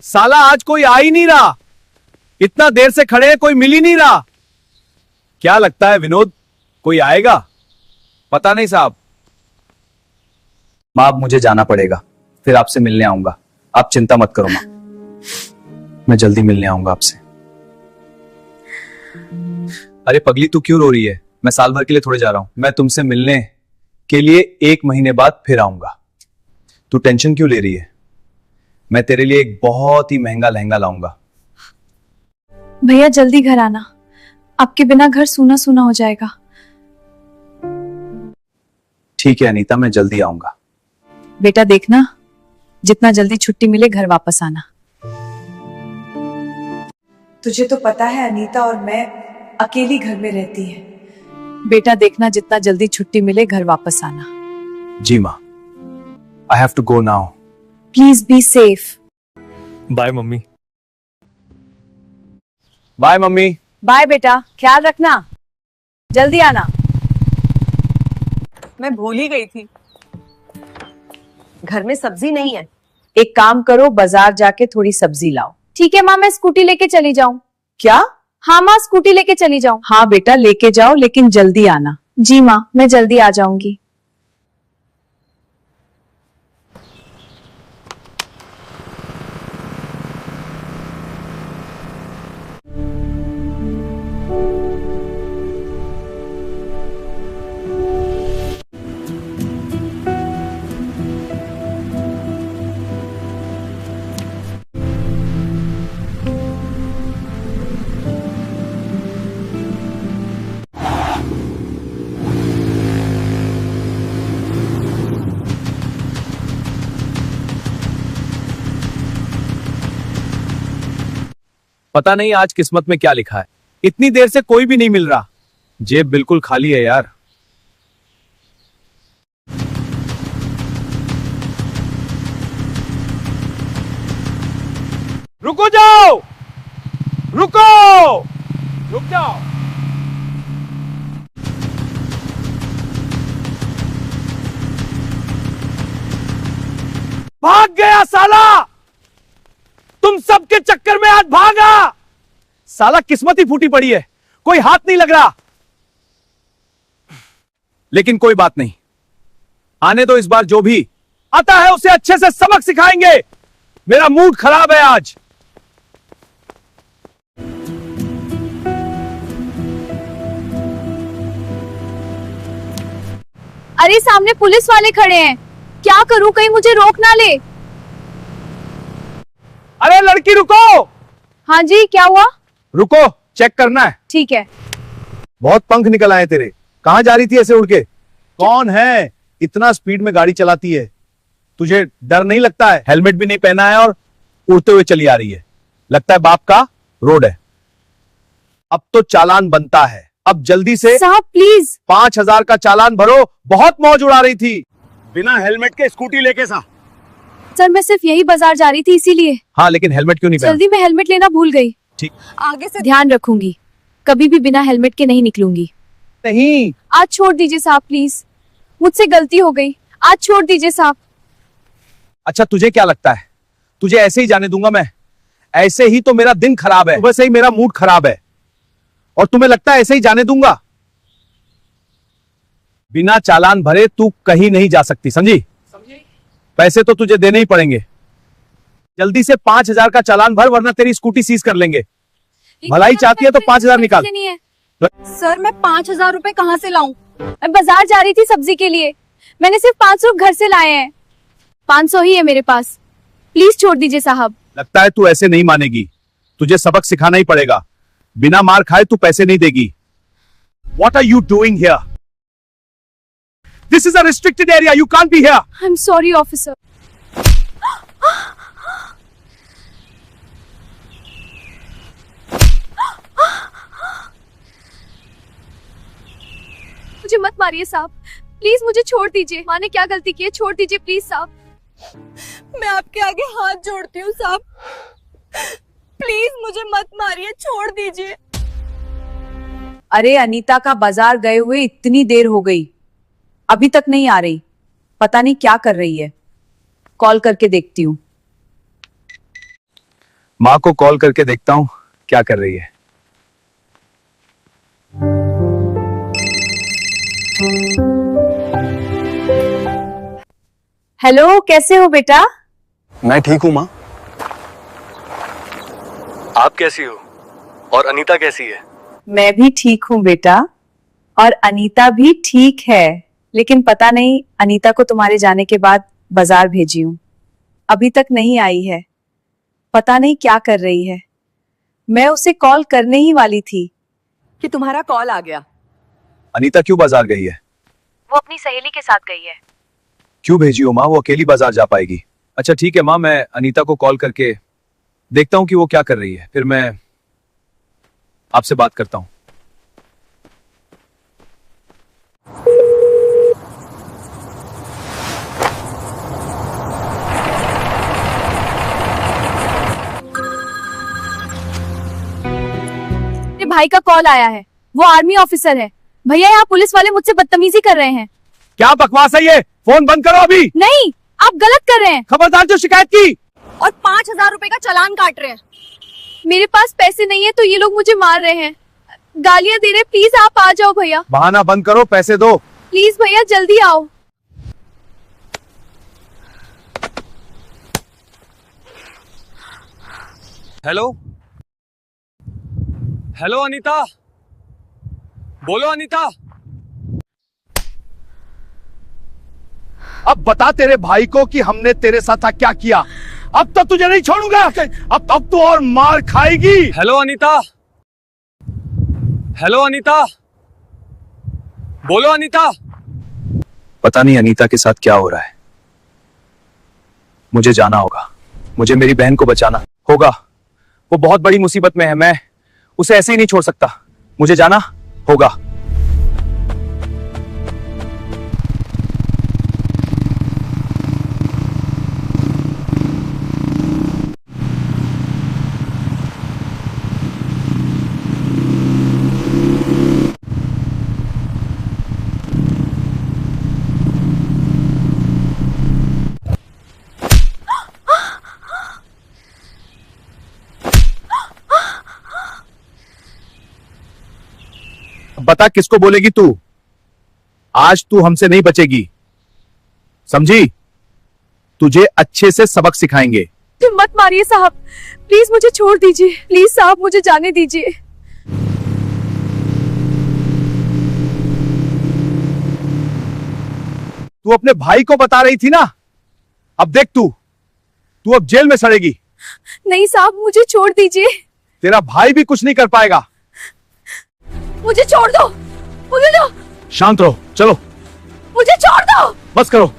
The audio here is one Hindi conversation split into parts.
साला आज कोई आ ही नहीं रहा। इतना देर से खड़े हैं, कोई मिल ही नहीं रहा। क्या लगता है विनोद, कोई आएगा? पता नहीं साहब। मां, अब मुझे जाना पड़ेगा, फिर आपसे मिलने आऊंगा। आप चिंता मत करो मां, मैं जल्दी मिलने आऊंगा आपसे। अरे पगली, तू क्यों रो रही है? मैं साल भर के लिए थोड़े जा रहा हूं। मैं तुमसे मिलने के लिए 1 महीने बाद फिर आऊंगा। तू टेंशन क्यों ले रही है? मैं तेरे लिए एक बहुत ही महंगा लहंगा लाऊंगा। भैया जल्दी घर आना, आपके बिना घर सूना सूना हो जाएगा। ठीक है अनीता, मैं जल्दी आऊंगा। बेटा देखना, जितना जल्दी छुट्टी मिले घर वापस आना। तुझे तो पता है अनीता और मैं अकेली घर में रहती है। बेटा देखना, जितना जल्दी छुट्टी मिले घर वापस आना। जी माँ, I have to go now. Please be safe. Bye mummy. Bye mummy. Bye बेटा, ख्याल रखना, जल्दी आना। मैं भूल ही गई थी, घर में सब्जी नहीं है। एक काम करो, बाजार जाके थोड़ी सब्जी लाओ। ठीक है माँ, मैं स्कूटी लेके चली जाऊं। क्या? हाँ माँ, स्कूटी लेके चली जाऊं। हाँ बेटा लेके जाओ, लेकिन जल्दी आना। जी माँ, मैं जल्दी आ जाऊंगी। पता नहीं आज किस्मत में क्या लिखा है, इतनी देर से कोई भी नहीं मिल रहा। जेब बिल्कुल खाली है यार। रुको जाओ, रुको, रुक जाओ। भाग गया साला, तुम सबके चक्कर में आज भागा। साला किस्मत ही फूटी पड़ी है, कोई हाथ नहीं लग रहा। लेकिन कोई बात नहीं, आने दो। इस बार जो भी आता है उसे अच्छे से सबक सिखाएंगे। मेरा मूड खराब है आज। अरे सामने पुलिस वाले खड़े हैं, क्या करूं, कहीं मुझे रोक ना ले। अरे लड़की रुको। हाँ जी, क्या हुआ? रुको, चेक करना है। ठीक है। बहुत पंख निकल आए तेरे। कहां जा रही थी ऐसे उड़ के? कौन है इतना स्पीड में गाड़ी चलाती है? तुझे डर नहीं लगता है? हेलमेट भी नहीं पहना है और उड़ते हुए चली आ रही है। लगता है बाप का रोड है। अब तो चालान बनता है। अब जल्दी से साहब प्लीज। 5,000 का चालान भरो। बहुत मौज उड़ा रही थी बिना हेलमेट के स्कूटी लेके। सा सर मैं सिर्फ यही बाजार जा रही थी इसीलिए। हाँ, लेकिन हेलमेट क्यों नहीं पहना? जल्दी में हेलमेट लेना भूल गई। ठीक, आगे से ध्यान रखूंगी, कभी भी बिना हेलमेट के नहीं निकलूंगी। नहीं। आज छोड़ दीजिए साहब प्लीज, मुझसे गलती हो गई, आज छोड़ दीजिए साहब। अच्छा तुझे क्या लगता है तुझे ऐसे ही जाने दूंगा मैं? ऐसे ही तो मेरा दिन खराब है, सुबह से ही मेरा मूड खराब है, और तुम्हें लगता है ऐसे ही जाने दूंगा? बिना चालान भरे तू कहीं नहीं जा सकती, समझी? पैसे तो तुझे देने ही पड़ेंगे। जल्दी से 5,000 का चालान भर, वरना तेरी स्कूटी सीज कर लेंगे। भलाई चाहती है तो 5,000 निकाल। सर मैं 5,000 रुपए कहाँ से लाऊं? मैं बाजार जा रही थी सब्जी के लिए, मैंने सिर्फ 500 घर से लाए हैं। 500 ही है मेरे पास, प्लीज छोड़ दीजिए साहब। लगता है तू ऐसे नहीं मानेगी, तुझे सबक सिखाना ही पड़ेगा। बिना मार खाए तू पैसे नहीं देगी। What are you doing here? This is a restricted area. You can't be here. I'm sorry officer. मुझे मत मारिए साहब, प्लीज मुझे छोड़ दीजिए। माँ ने क्या गलती की है, छोड़ दीजिए प्लीज साहब। मैं आपके आगे हाथ जोड़ती हूँ साहब, प्लीज मुझे मत मारिए, छोड़ दीजिए। अरे अनीता का बाजार गए हुए इतनी देर हो गई, अभी तक नहीं आ रही, पता नहीं क्या कर रही है। कॉल करके देखती हूँ। माँ को कॉल करके देखता हूँ क्या कर रही है। हेलो, कैसे हो बेटा? मैं ठीक हूँ माँ। आप कैसी हो? और अनीता कैसी है? मैं भी ठीक हूँ बेटा, और अनीता भी ठीक है। लेकिन पता नहीं, अनीता को तुम्हारे जाने के बाद बाजार भेजी हूँ, अभी तक नहीं आई है। पता नहीं क्या कर रही है। मैं उसे कॉल करने ही वाली थी कि तुम्हारा कॉल आ गया। अनीता क्यों बाजार गई है? वो अपनी सहेली के साथ गई है। क्यों भेजी हो माँ? वो अकेली बाजार जा पाएगी? अच्छा ठीक है माँ, मैं अनीता को कॉल करके देखता हूँ कि वो क्या कर रही है, फिर मैं आपसे बात करता हूँ। मेरे भाई का कॉल आया है, वो आर्मी ऑफिसर है। भैया, यहाँ पुलिस वाले मुझसे बदतमीजी कर रहे हैं। क्या बकवास है ये? फोन बंद करो अभी। नहीं, आप गलत कर रहे हैं। खबरदार जो शिकायत की। और 5,000 रुपए का चालान काट रहे हैं। मेरे पास पैसे नहीं है तो ये लोग मुझे मार रहे हैं, गालियां दे रहे। प्लीज आप आ जाओ भैया। बहाना बंद करो, पैसे दो। प्लीज भैया जल्दी आओ। हेलो हेलो अनीता, बोलो अनीता। अब बता तेरे भाई को कि हमने तेरे साथ क्या किया। अब तो तुझे नहीं छोड़ूंगा। अब तो और मार खाएगी। हेलो अनीता, हेलो अनीता, बोलो अनीता। पता नहीं अनीता के साथ क्या हो रहा है। मुझे जाना होगा, मुझे मेरी बहन को बचाना होगा। वो बहुत बड़ी मुसीबत में है, मैं उसे ऐसे ही नहीं छोड़ सकता। मुझे जाना होगा। बता किसको बोलेगी तू? आज तू हमसे नहीं बचेगी, समझी? तुझे अच्छे से सबक सिखाएंगे। मत मारिए साहब, प्लीज मुझे छोड़ दीजिए। प्लीज साहब मुझे जाने दीजिए। तू अपने भाई को बता रही थी ना, अब देख तू अब जेल में सड़ेगी। नहीं साहब, मुझे छोड़ दीजिए। तेरा भाई भी कुछ नहीं कर पाएगा। मुझे छोड़ दो, मुझे दो। शांत रहो, चलो। मुझे छोड़ दो। बस करो।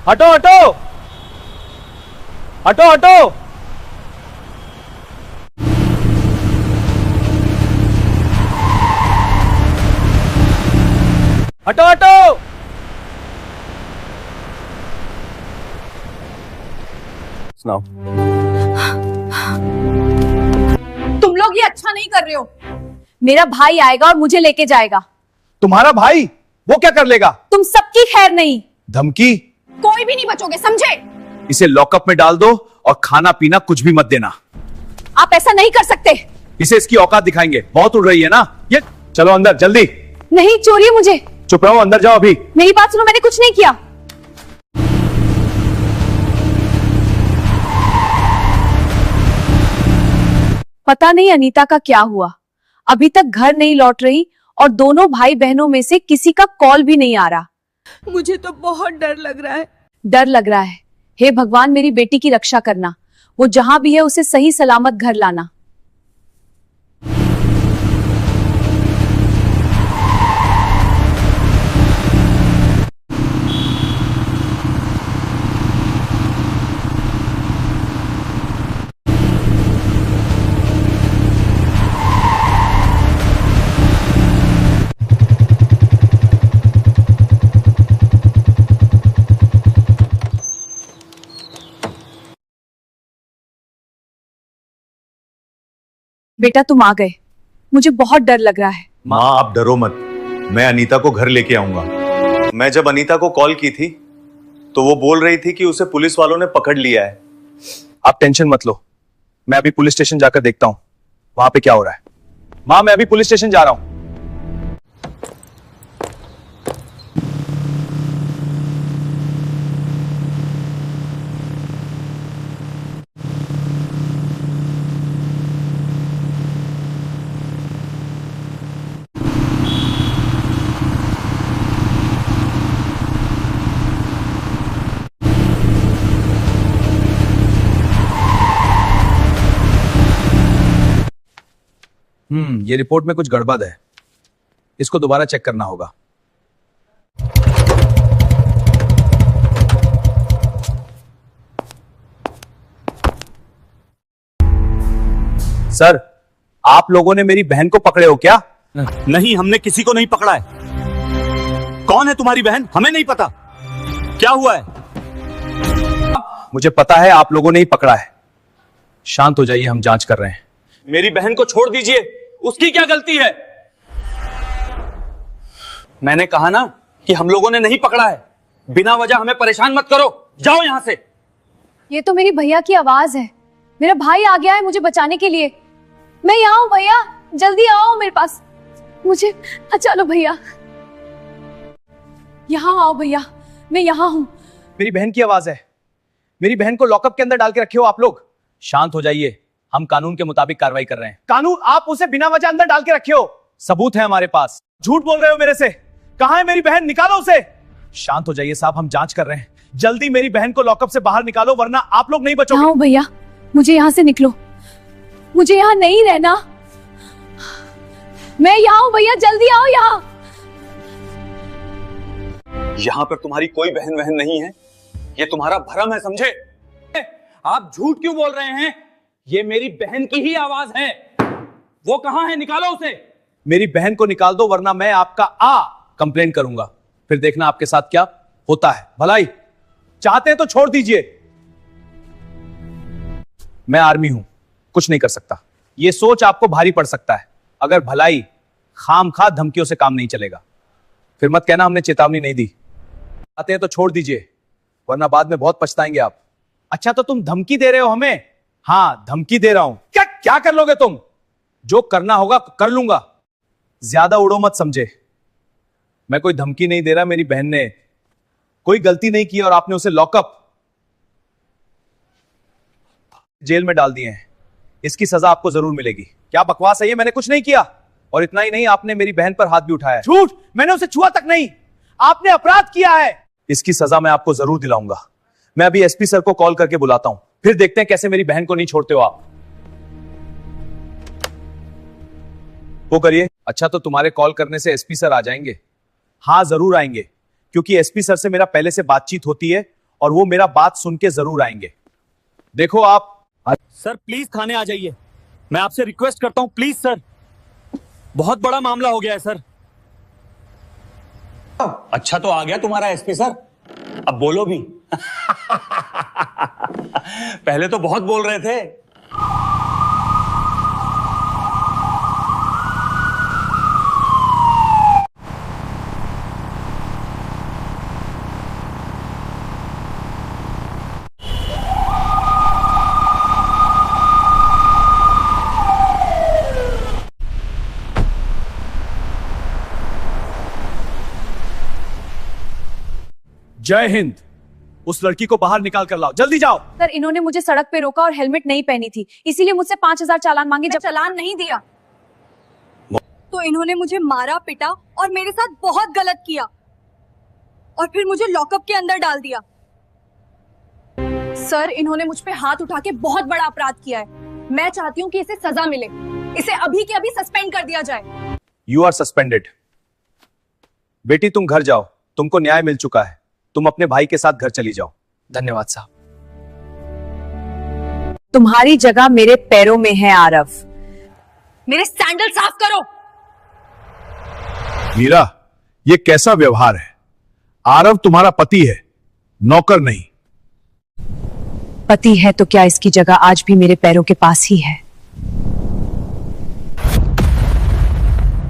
हटो हटो हटो हटो। हटो हटो। सुनाओ। तुम लोग ये अच्छा नहीं कर रहे हो। मेरा भाई आएगा और मुझे लेके जाएगा। तुम्हारा भाई? वो क्या कर लेगा? तुम सबकी खैर नहीं। धमकी? कोई भी नहीं बचोगे, समझे? इसे लॉकअप में डाल दो और खाना पीना कुछ भी मत देना। आप ऐसा नहीं कर सकते। इसे इसकी औकात दिखाएंगे। बहुत उड़ रही है ना ये। चलो अंदर जल्दी। नहीं, छोड़िए मुझे। चुप रहो, अंदर जाओ अभी। मेरी बात सुनो, मैंने कुछ नहीं किया। पता नहीं अनीता का क्या हुआ, अभी तक घर नहीं लौट रही और दोनों भाई बहनों में से किसी का कॉल भी नहीं आ रहा। मुझे तो बहुत डर लग रहा है। डर लग रहा है? हे भगवान, मेरी बेटी की रक्षा करना। वो जहां भी है उसे सही सलामत घर लाना। बेटा तुम आ गए, मुझे बहुत डर लग रहा है। माँ आप डरो मत, मैं अनीता को घर लेके आऊंगा। मैं जब अनीता को कॉल की थी तो वो बोल रही थी कि उसे पुलिस वालों ने पकड़ लिया है। आप टेंशन मत लो, मैं अभी पुलिस स्टेशन जाकर देखता हूँ वहां पे क्या हो रहा है। माँ मैं अभी पुलिस स्टेशन जा रहा हूँ। ये रिपोर्ट में कुछ गड़बड़ है, इसको दोबारा चेक करना होगा। सर आप लोगों ने मेरी बहन को पकड़े हो क्या? नहीं, हमने किसी को नहीं पकड़ा है। कौन है तुम्हारी बहन? हमें नहीं पता। क्या हुआ है? मुझे पता है आप लोगों ने ही पकड़ा है। शांत हो जाइए, हम जांच कर रहे हैं। मेरी बहन को छोड़ दीजिए, उसकी क्या गलती है? मैंने कहा ना कि हम लोगों ने नहीं पकड़ा है। बिना वजह हमें परेशान मत करो, जाओ यहां से। ये तो मेरी भैया की आवाज है। मेरा भाई आ गया है मुझे बचाने के लिए। मैं यहाँ हूँ भैया, जल्दी आओ मेरे पास। मुझे चलो भैया, यहाँ आओ भैया, मैं यहाँ हूँ। मेरी बहन की आवाज है। मेरी बहन को लॉकअप के अंदर डाल के रखे हो आप लोग। शांत हो जाइए, हम कानून के मुताबिक कार्रवाई कर रहे हैं। कानून? आप उसे बिना वजह अंदर डाल के रखे हो, सबूत है हमारे पास। झूठ बोल रहे हो मेरे से। कहां है मेरी बहन? निकालो उसे। शांत हो जाइए साहब, हम जांच कर रहे हैं। जल्दी मेरी बहन को लॉकअप से बाहर निकालो वरना आप लोग नहीं बचोगे। यहाँ भैया, मुझे यहाँ से निकलो, मुझे यहाँ नहीं रहना। मैं यहाँ हूँ भैया, जल्दी आओ यहाँ। यहां पर तुम्हारी कोई बहन वहन नहीं है, ये तुम्हारा भ्रम है, समझे? आप झूठ क्यों बोल रहे हैं? ये मेरी बहन की ही आवाज है। वो कहां है? निकालो उसे। मेरी बहन को निकाल दो वरना मैं आपका कंप्लेन करूंगा। फिर देखना आपके साथ क्या होता है। भलाई चाहते हैं तो छोड़ दीजिए। मैं आर्मी हूं, कुछ नहीं कर सकता। यह सोच आपको भारी पड़ सकता है। अगर भलाई खामखा धमकियों से काम नहीं चलेगा। फिर मत कहना हमने चेतावनी नहीं दी। चाहते हैं तो छोड़ दीजिए वरना बाद में बहुत पछताएंगे आप। अच्छा तो तुम धमकी दे रहे हो हमें? हाँ धमकी दे रहा हूं। क्या क्या कर लोगे तुम? जो करना होगा कर लूंगा। ज्यादा उड़ो मत समझे। मैं कोई धमकी नहीं दे रहा। मेरी बहन ने कोई गलती नहीं की और आपने उसे लॉकअप जेल में डाल दिए हैं। इसकी सजा आपको जरूर मिलेगी। क्या बकवास है ये? मैंने कुछ नहीं किया। और इतना ही नहीं, आपने मेरी बहन पर हाथ भी उठाया। झूठ! मैंने उसे छुआ तक नहीं। आपने अपराध किया है। इसकी सजा मैं आपको जरूर दिलाऊंगा। मैं अभी एसपी सर को कॉल करके बुलाता हूं, फिर देखते हैं कैसे मेरी बहन को नहीं छोड़ते हो आप। वो करिए। अच्छा तो तुम्हारे कॉल करने से एसपी सर आ जाएंगे? हाँ जरूर आएंगे, क्योंकि एसपी सर से मेरा पहले से बातचीत होती है और वो मेरा बात सुन के जरूर आएंगे। देखो आप। सर प्लीज थाने आ जाइए, मैं आपसे रिक्वेस्ट करता हूं, प्लीज सर। बहुत बड़ा मामला हो गया है सर। अच्छा तो आ गया तुम्हारा एसपी सर, अब बोलो भी। पहले तो बहुत बोल रहे थे। जय हिंद। उस लड़की को बाहर निकाल कर लाओ, जल्दी जाओ। सर इन्होंने मुझे सड़क पे रोका और हेलमेट नहीं पहनी थी, इसीलिए मुझसे 5,000 चालान मांगे। जब चालान नहीं दिया तो इन्होंने मुझे मारा पिटा और मेरे साथ बहुत गलत किया और फिर मुझे लॉकअप के अंदर डाल दिया। सर इन्होंने मुझ पे हाथ उठा के बहुत बड़ा अपराध किया है। मैं चाहती हूँ कि इसे सजा मिले, इसे अभी के अभी सस्पेंड कर दिया जाए। You are suspended. बेटी तुम घर जाओ, तुमको न्याय मिल चुका है। तुम अपने भाई के साथ घर चली जाओ। धन्यवाद साहब। तुम्हारी जगह मेरे पैरों में है आरव। मेरे सैंडल साफ करो। मीरा, ये कैसा व्यवहार है? आरव तुम्हारा पति है, नौकर नहीं। पति है तो क्या इसकी जगह आज भी मेरे पैरों के पास ही है।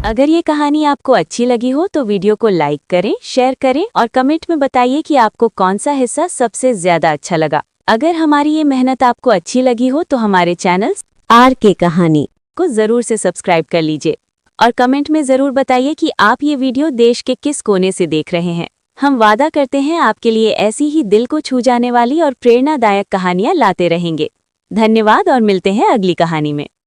अगर ये कहानी आपको अच्छी लगी हो तो वीडियो को लाइक करें, शेयर करें और कमेंट में बताइए कि आपको कौन सा हिस्सा सबसे ज्यादा अच्छा लगा। अगर हमारी ये मेहनत आपको अच्छी लगी हो तो हमारे चैनल आर के कहानी को जरूर से सब्सक्राइब कर लीजिए और कमेंट में जरूर बताइए कि आप ये वीडियो देश के किस कोने से देख रहे हैं। हम वादा करते हैं आपके लिए ऐसी ही दिल को छू जाने वाली और प्रेरणादायक कहानियां लाते रहेंगे। धन्यवाद और मिलते हैं अगली कहानी में।